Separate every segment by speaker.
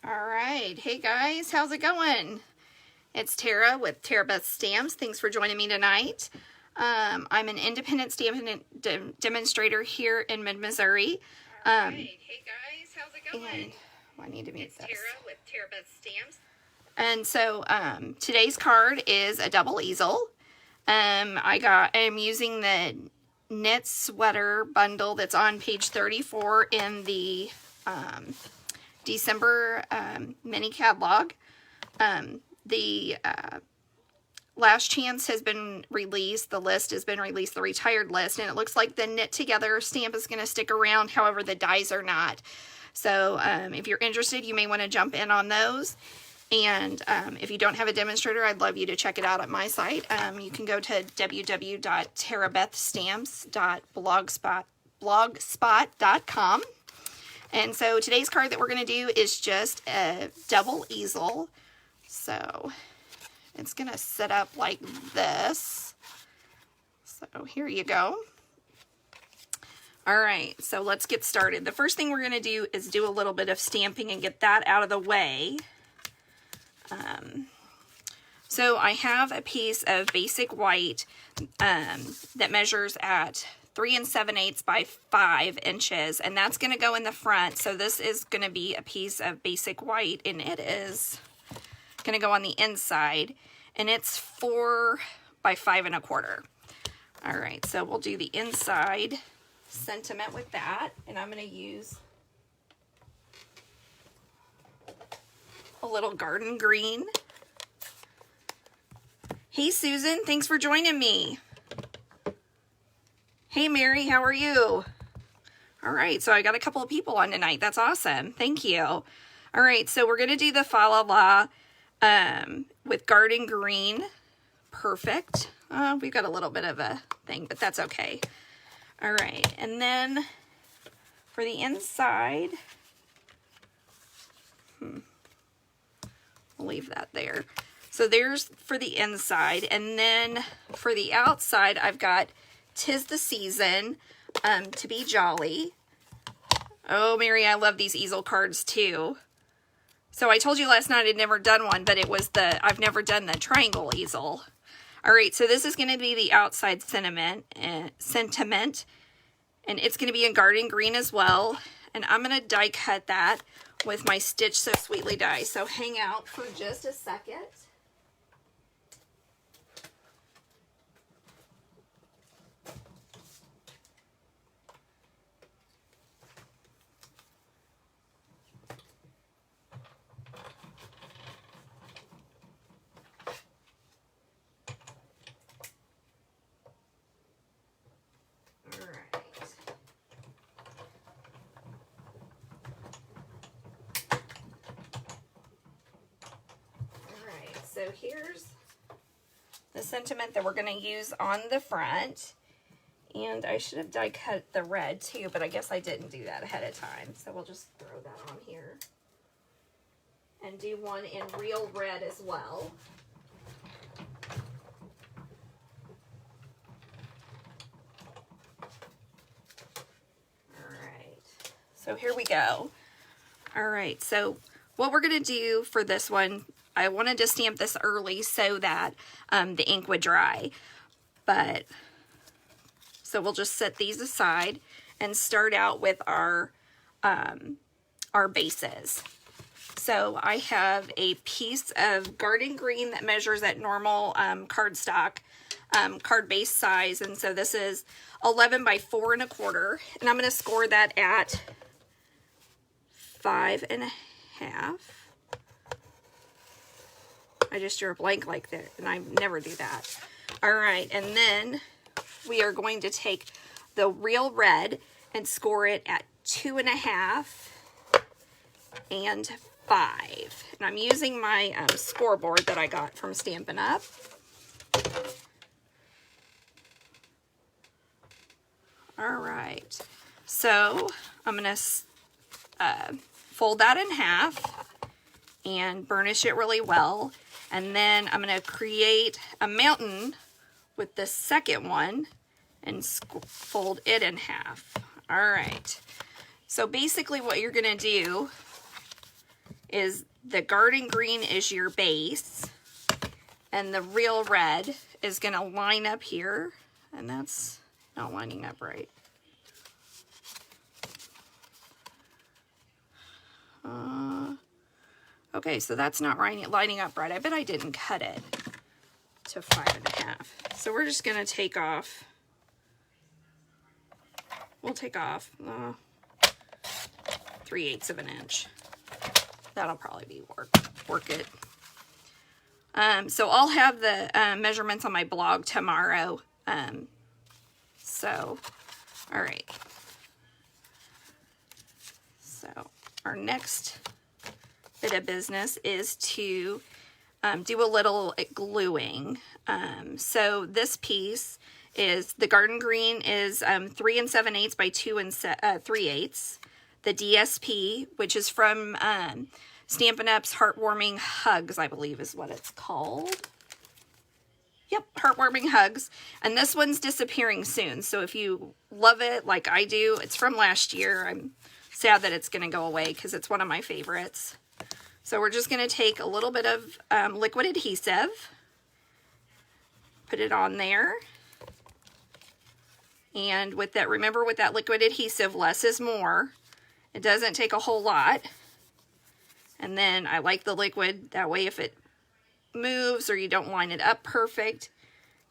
Speaker 1: All right. Hey guys, how's it going? It's Tara with Tara Beth Stamps. Thanks for joining me tonight. I'm an independent stamping demonstrator here in mid-Missouri.
Speaker 2: Hey guys, how's it going?
Speaker 1: I need to mute this.
Speaker 2: Tara with Tara Beth Stamps.
Speaker 1: And so today's card is a double easel. I'm using the knit sweater bundle that's on page 34 in the December mini catalog. The Last Chance has been released. The list has been released, the retired list, and it looks like the knit together stamp is going to stick around. However, the dies are not. So if you're interested, you may want to jump in on those. And if you don't have a demonstrator, I'd love you to check it out at my site. You can go to www.tarabethstamps.blogspot.com. And so today's card that we're going to do is just a double easel. So it's going to set up like this. So here you go. All right, so let's get started. The first thing we're going to do is do a little bit of stamping and get that out of the way. So I have a piece of basic white that measures at 3 7/8 by 5 inches, and that's going to go in the front. So this is going to be a piece of basic white, and it is going to go on the inside, and it's 4 by 5 1/4. All right, so we'll do the inside sentiment with that, and I'm going to use a little garden green. Hey Susan, thanks for joining me. Hey Mary, how are you? All right, so I got a couple of people on tonight. That's awesome. Thank you. All right, so we're going to do the Fa La La with garden green. Perfect. We've got a little bit of a thing, but that's okay. All right, and then for the inside, we'll leave that there. So there's for the inside, and then for the outside, I've got 'Tis the Season, To Be Jolly. Oh, Mary, I love these easel cards too. So I told you last night I'd never done one, but it was I've never done the triangle easel. All right, so this is going to be the outside sentiment, and it's going to be in garden green as well. And I'm going to die cut that with my Stitch So Sweetly die. So hang out for just a second. So here's the sentiment that we're going to use on the front. And I should have die cut the red too, but I guess I didn't do that ahead of time. So we'll just throw that on here. And do one in real red as well. Alright, so here we go. Alright, so what we're going to do for this one, I wanted to stamp this early so that the ink would dry. But, so we'll just set these aside and start out with our bases. So I have a piece of garden green that measures at normal cardstock, card base size. And so this is 11 by 4 1/4. And I'm going to score that at 5 1/2. I just drew a blank like that, and I never do that. All right, and then we are going to take the real red and score it at 2 1/2 and 5. And I'm using my scoreboard that I got from Stampin' Up. All right, so I'm going to fold that in half and burnish it really well. And then I'm going to create a mountain with the second one and fold it in half. All right. So basically what you're going to do is the garden green is your base, and the real red is going to line up here, and that's not lining up right. Okay, so that's not lining up right. I bet I didn't cut it to 5.5. So we're just going to take off. We'll take off 3/8 of an inch. That'll probably be work it. So I'll have the measurements on my blog tomorrow. So, all right. So our next bit of business is to do a little gluing. So this piece is, the garden green is 3 7/8 by 2 3/8. The DSP, which is from Stampin' Up's Heartwarming Hugs, I believe is what it's called. Yep, Heartwarming Hugs. And this one's disappearing soon. So if you love it like I do, it's from last year. I'm sad that it's going to go away because it's one of my favorites. So we're just going to take a little bit of liquid adhesive, put it on there. And with that, remember with that liquid adhesive, less is more. It doesn't take a whole lot. And then I like the liquid, that way if it moves or you don't line it up perfect,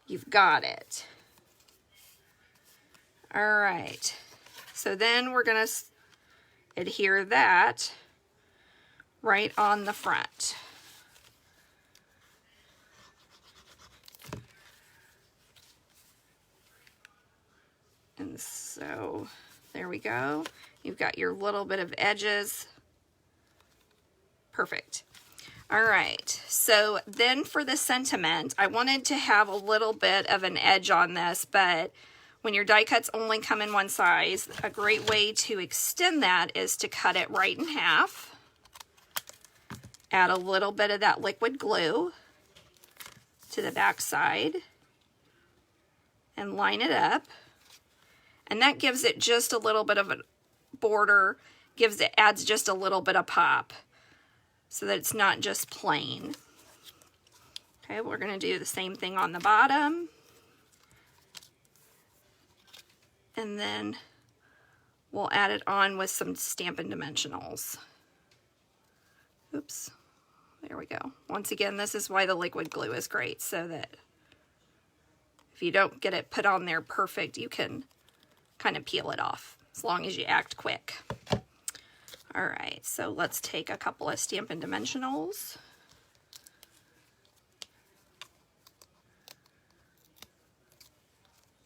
Speaker 1: you've got it. All right. So then we're going to adhere that right on the front. And so there we go. You've got your little bit of edges. Perfect. All right, so then for the sentiment, I wanted to have a little bit of an edge on this, but when your die cuts only come in one size, a great way to extend that is to cut it right in half. Add a little bit of that liquid glue to the back side and line it up. And that gives it just a little bit of a border, adds just a little bit of pop, so that it's not just plain. Okay, we're going to do the same thing on the bottom. And then we'll add it on with some Stampin' Dimensionals. Oops, there we go. Once again, this is why the liquid glue is great, so that if you don't get it put on there perfect, you can kind of peel it off, as long as you act quick. All right, so let's take a couple of Stampin' Dimensionals.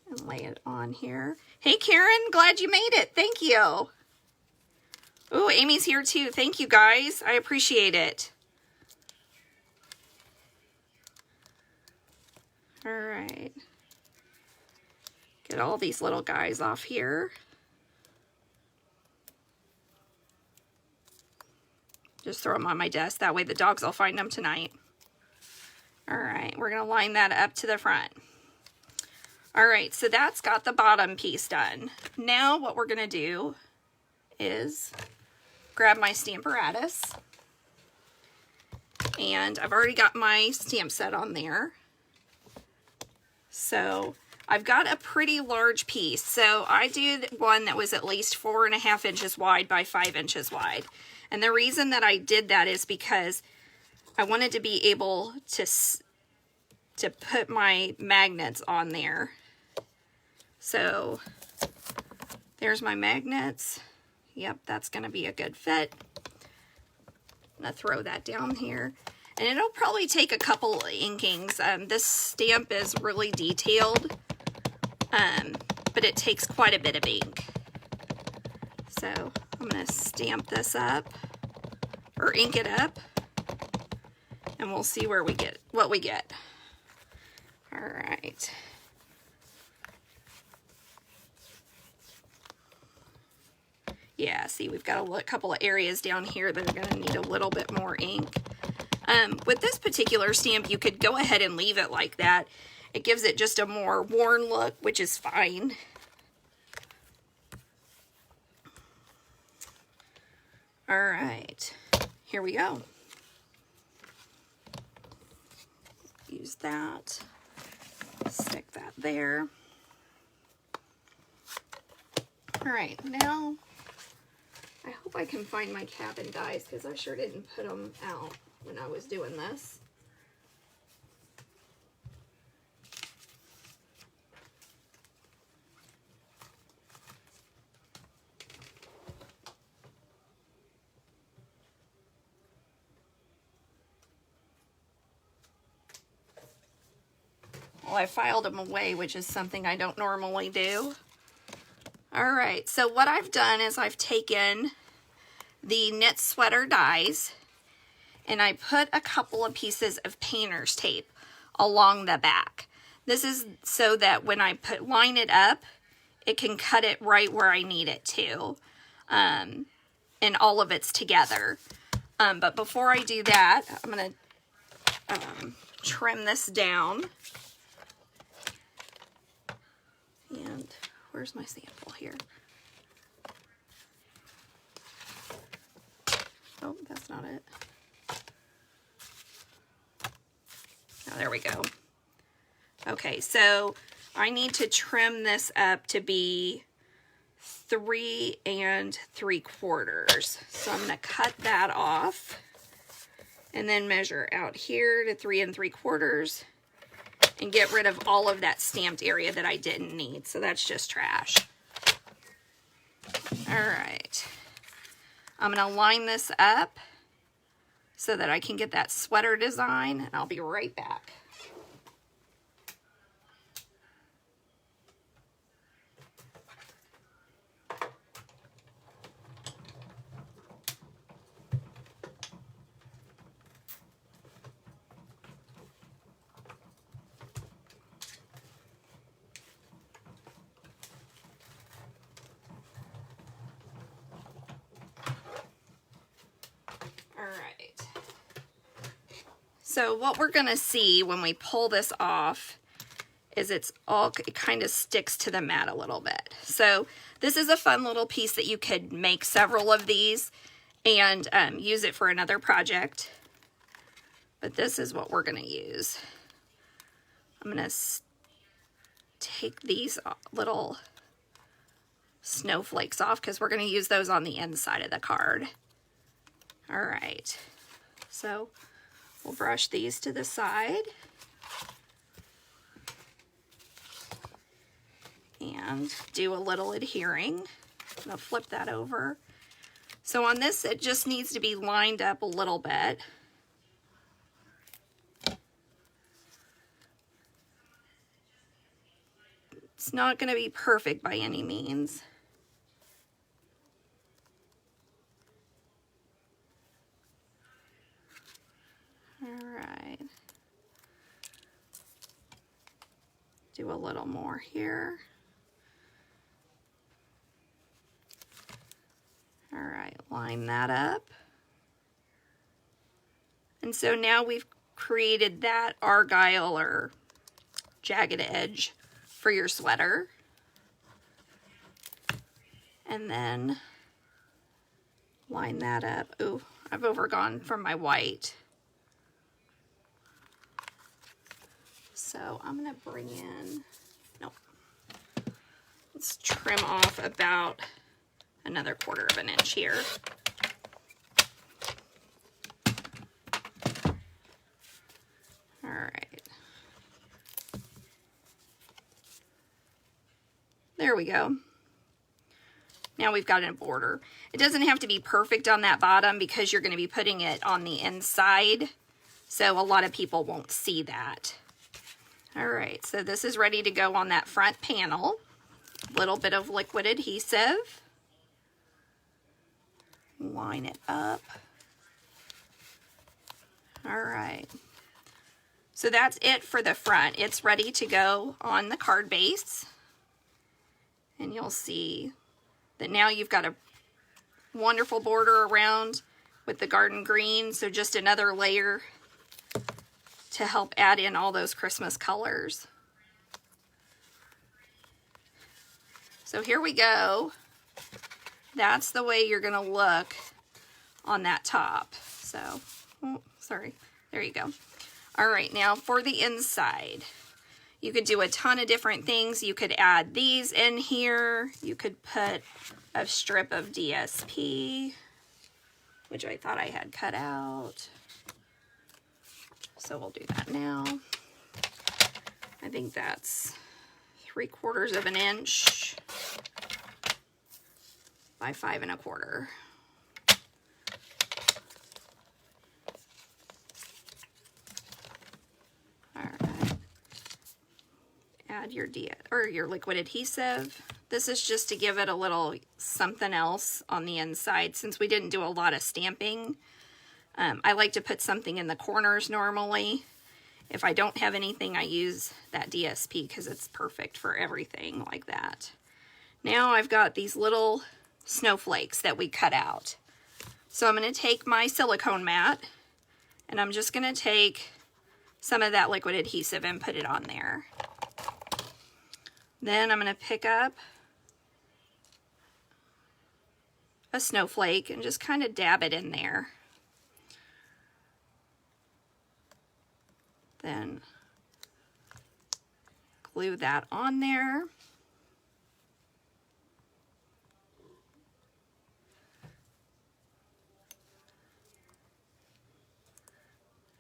Speaker 1: And lay it on here. Hey, Karen, glad you made it. Thank you. Ooh, Amy's here too. Thank you, guys. I appreciate it. All right. Get all these little guys off here. Just throw them on my desk. That way the dogs will find them tonight. All right, we're going to line that up to the front. All right, so that's got the bottom piece done. Now what we're going to do is grab my Stamparatus. And I've already got my stamp set on there. So I've got a pretty large piece. So I did one that was at least 4.5 inches wide by 5 inches wide. And the reason that I did that is because I wanted to be able to put my magnets on there. So there's my magnets. Yep, that's going to be a good fit. I'm going to throw that down here. And it'll probably take a couple inkings. This stamp is really detailed, but it takes quite a bit of ink. So I'm going to stamp this up, or ink it up, and we'll see where we get, what we get. All right. Yeah, see, we've got a couple of areas down here that are going to need a little bit more ink. With this particular stamp, you could go ahead and leave it like that. It gives it just a more worn look, which is fine. All right, here we go. Use that, stick that there. All right, now I hope I can find my cabin dies because I sure didn't put them out when I was doing this. Well, I filed them away, which is something I don't normally do. All right, so what I've done is I've taken the knit sweater dies and I put a couple of pieces of painter's tape along the back. This is so that when I line it up, it can cut it right where I need it to, and all of it's together. But before I do that, I'm going to trim this down. And where's my sample here? Oh, that's not it. Oh, there we go. Okay, so I need to trim this up to be 3 3/4. So I'm going to cut that off and then measure out here to 3 3/4 and get rid of all of that stamped area that I didn't need. So that's just trash. All right. I'm going to line this up so that I can get that sweater design, and I'll be right back. So what we're going to see when we pull this off is it kind of sticks to the mat a little bit. So this is a fun little piece that you could make several of these and use it for another project. But this is what we're going to use. I'm going to take these little snowflakes off because we're going to use those on the inside of the card. All right. So we'll brush these to the side. And do a little adhering. I'm going to flip that over. So on this, it just needs to be lined up a little bit. It's not going to be perfect by any means. All right. Do a little more here. All right, line that up. And so now we've created that argyle or jagged edge for your sweater. And then line that up. Ooh, I've overgone from my white. So I'm gonna bring in, nope. Let's trim off about another 1/4 inch here. All right. There we go. Now we've got a border. It doesn't have to be perfect on that bottom because you're going to be putting it on the inside. So a lot of people won't see that. All right, so this is ready to go on that front panel. A little bit of liquid adhesive. Line it up. All right. So that's it for the front. It's ready to go on the card base. And you'll see that now you've got a wonderful border around with the garden green. So just another layer to help add in all those Christmas colors. So here we go. That's the way you're going to look on that top. So, oh, sorry. There you go. All right, now for the inside. You could do a ton of different things. You could add these in here. You could put a strip of DSP, which I thought I had cut out. So we'll do that now. I think that's 3/4 of an inch by 5 1/4. All right. Add your your liquid adhesive. This is just to give it a little something else on the inside since we didn't do a lot of stamping. I like to put something in the corners normally. If I don't have anything, I use that DSP because it's perfect for everything like that. Now I've got these little snowflakes that we cut out. So I'm going to take my silicone mat and I'm just going to take some of that liquid adhesive and put it on there. Then I'm going to pick up a snowflake and just kind of dab it in there. Then glue that on there.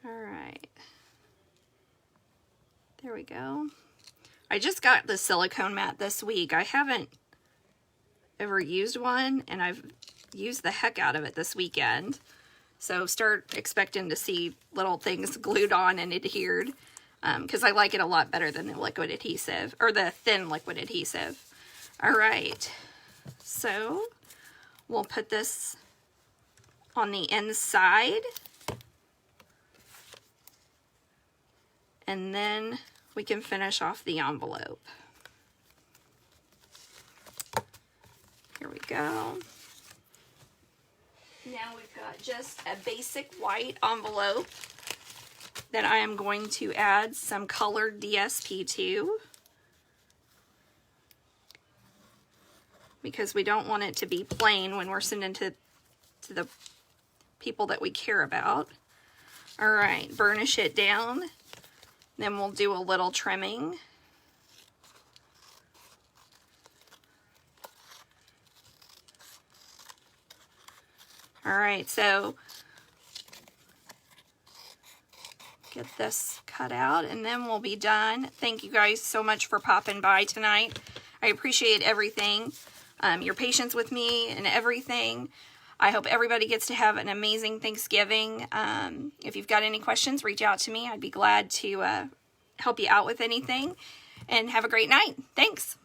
Speaker 1: All right. There we go. I just got the silicone mat this week. I haven't ever used one, and I've used the heck out of it this weekend. So start expecting to see little things glued on and adhered, because I like it a lot better than the liquid adhesive, or the thin liquid adhesive. All right, so we'll put this on the inside, and then we can finish off the envelope. Here we go. Now we've got just a basic white envelope that I am going to add some colored DSP to, because we don't want it to be plain when we're sending to the people that we care about. All right, burnish it down. Then we'll do a little trimming. All right, so get this cut out and then we'll be done. Thank you guys so much for popping by tonight. I appreciate everything, your patience with me and everything. I hope everybody gets to have an amazing Thanksgiving. If you've got any questions, reach out to me. I'd be glad to help you out with anything. And have a great night. Thanks.